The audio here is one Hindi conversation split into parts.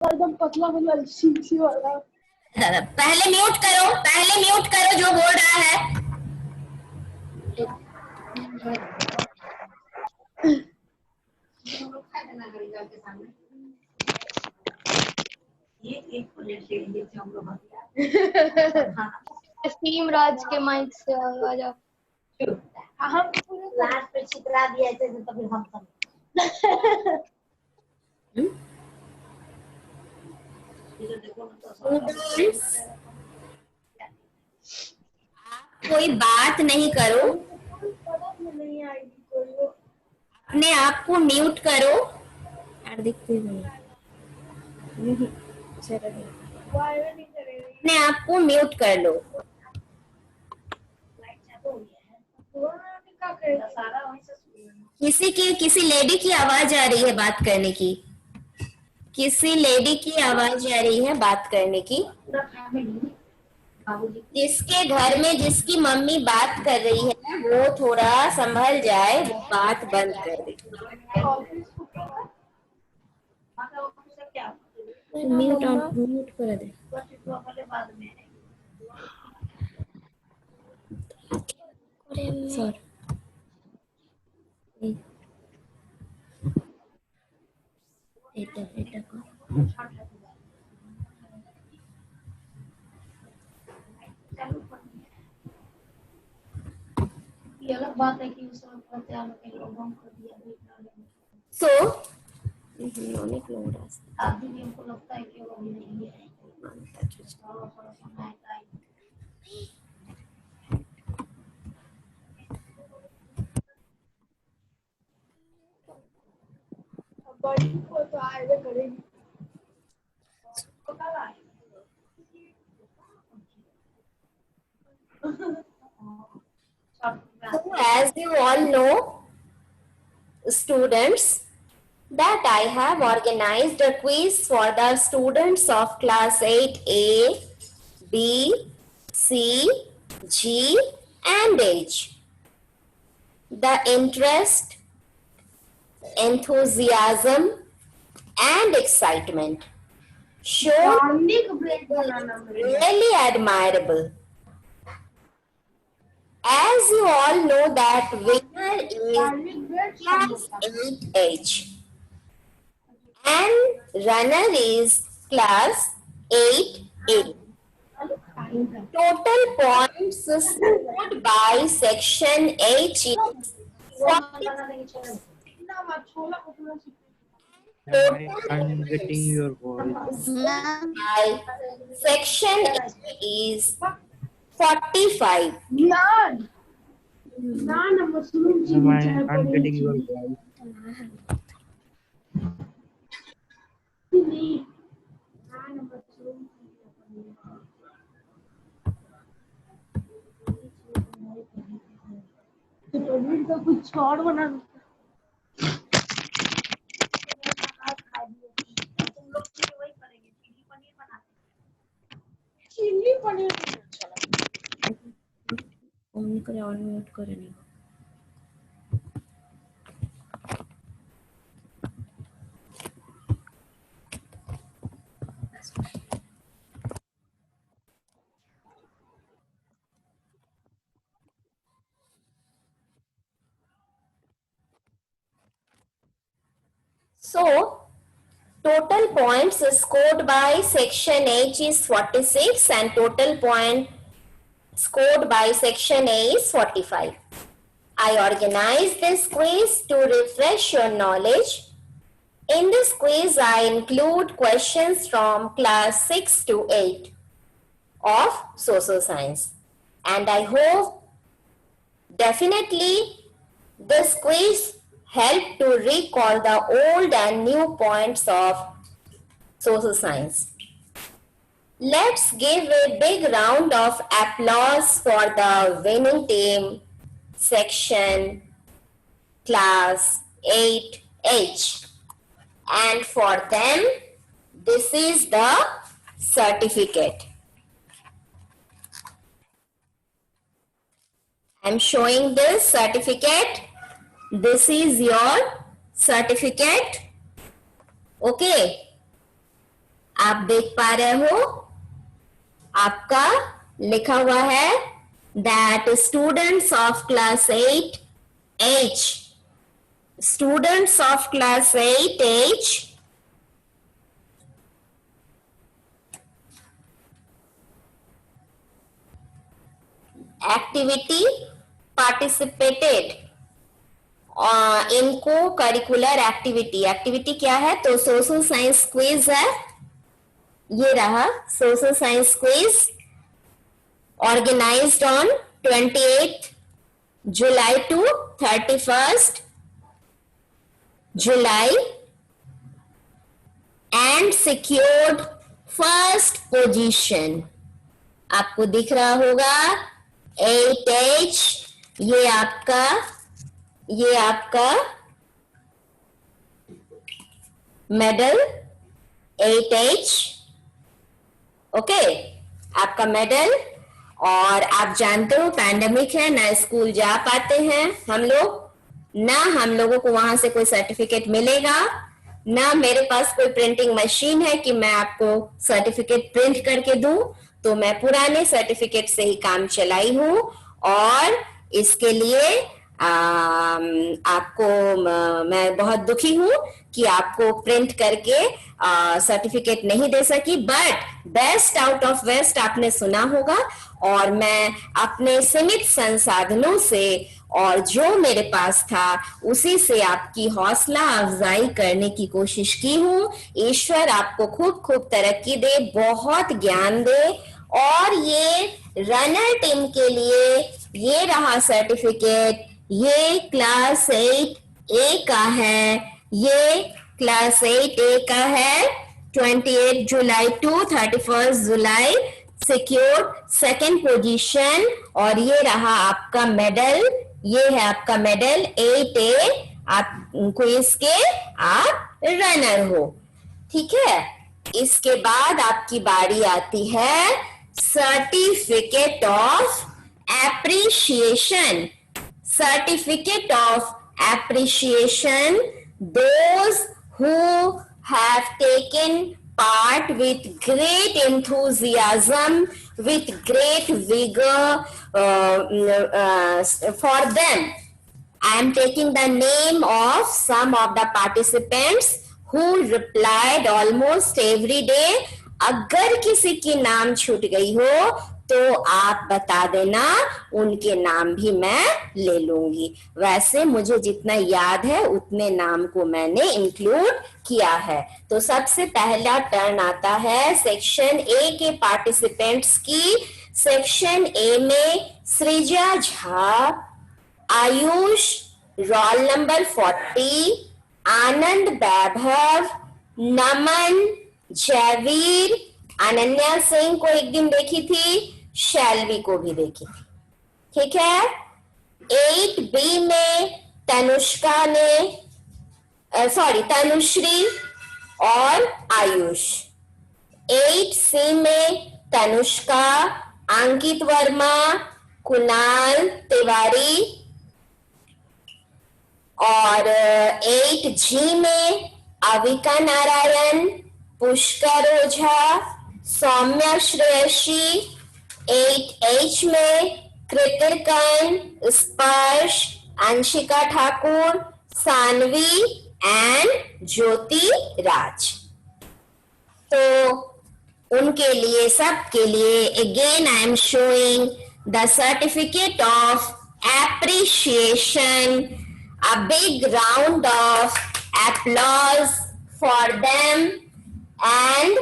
एकदम पतला पतला सी वाला। पहले म्यूट करो जो बोल रहा है। स्टीम राज के माइक से आवाज आ। हम लास्ट पे छितरा दिया थे तो फिर हम सब कोई बात नहीं करो, नहीं आएगी कोई। अपने आप को म्यूट करो। यार दिखते नहीं, अपने आप को म्यूट कर लो। किसी लेडी की आवाज आ रही है बात करने की। किसी लेडी की आवाज आ रही है बात करने की। जिसके घर में जिसकी मम्मी बात कर रही है वो थोड़ा संभल जाए, वो बात बंद कर दे। म्यूट कर दे। सॉरी, এটা কর। ये अलग बात है कि उसको पता है कि लोगों को दिया सो अनेक लोग आदमी भी उनको लगता है कि वो नहीं है बड़ी को तो आएगा करेगी। So as you all know, students, that I have organized a quiz for the students of class 8A, B, C, G and H. The interest, enthusiasm and excitement shown really admirable. As you all know that winner is class 8H and runner is class 8A. Total points scored by section H is 40. I'm getting your voice. By section H is 45. I'm getting your voice. तो कुछ और बना चिल्ली पनीर ऑन करे और म्यूट करे नहीं। So, total points scored by section H is 46 and total point scored by section A is 45. I organized this quiz to refresh your knowledge. In this quiz, I include questions from class 6 to 8 of social science. And I hope definitely this quiz help to recall the old and new points of social science. Let's give a big round of applause for the winning team, section class 8H. And for them, this is the certificate. I'm showing this certificate. This is your certificate. Okay. आप देख पा रहे हो, आपका लिखा हुआ है that students of class 8H, students of class 8H activity participated in co-curricular activity. Activity क्या है? तो सोशल साइंस क्विज है, ये रहा social science quiz, organized on 28th July to 31st July and secured first position. आपको दिख रहा होगा 8H, ये आपका मेडल 8H, ओके, आपका मेडल। और आप जानते हो पैंडेमिक है, ना स्कूल जा पाते हैं हम लोग, ना हम लोगों को वहां से कोई सर्टिफिकेट मिलेगा, ना मेरे पास कोई प्रिंटिंग मशीन है कि मैं आपको सर्टिफिकेट प्रिंट करके दूं। तो मैं पुराने सर्टिफिकेट से ही काम चलाई हूं और इसके लिए आपको मैं बहुत दुखी हूं कि आपको प्रिंट करके सर्टिफिकेट नहीं दे सकी। But best out of waste आपने सुना होगा, और मैं अपने सीमित संसाधनों से और जो मेरे पास था उसी से आपकी हौसला अफजाई करने की कोशिश की हूँ। ईश्वर आपको खूब खूब तरक्की दे, बहुत ज्ञान दे। और ये रनर टीम के लिए ये रहा सर्टिफिकेट, ये क्लास 8A का है, ये क्लास 8A का है, 28 जुलाई टू 31 जुलाई सिक्योर्ड सेकंड पोजीशन। और ये रहा आपका मेडल, ये है आपका मेडल 8A, आप क्विज के आप रनर हो, ठीक है। इसके बाद आपकी बारी आती है certificate of appreciation. Certificate of appreciation, those who have taken part with great enthusiasm, with great vigor for them. I am taking the name of some of the participants who replied almost every day. अगर किसी की नाम छूट गई हो तो आप बता देना, उनके नाम भी मैं ले लूंगी। वैसे मुझे जितना याद है उतने नाम को मैंने इंक्लूड किया है। तो सबसे पहला टर्न आता है सेक्शन ए के पार्टिसिपेंट्स की। सेक्शन ए में सृजा झा, आयुष रोल नंबर 40, आनंद वैभव, नमन, जयवीर, अनन्या सिंह को एक दिन देखी थी, शैलवी को भी देखी थी, ठीक है। 8B में तनुष्का ने तनुश्री और आयुष। 8C में तनुष्का, अंकित वर्मा, कुणाल तिवारी। और 8G में अविका नारायण, पुष्कर ओझा, सौम्या श्रेयसी। 8H में कृतिकन, स्पर्श, अंशिका ठाकुर, सानवी एंड ज्योति राज। तो उनके लिए, सबके लिए again I am showing the certificate of appreciation. A big round of applause for them and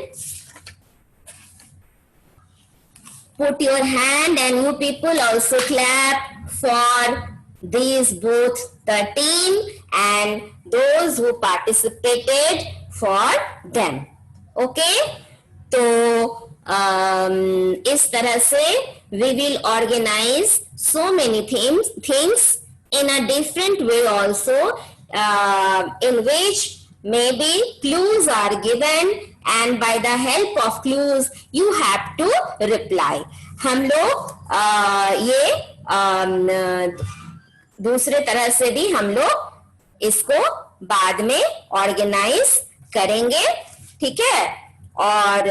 put your hand, and you people also clap for these, both the team and those who participated for them. Okay, तो इस तरह से we will organize so many things in a different way also, in which maybe clues are given and by the help of clues you have to reply. हम लोग ये दूसरे तरह से भी हम लोग इसको बाद में ऑर्गेनाइज करेंगे, ठीक है। और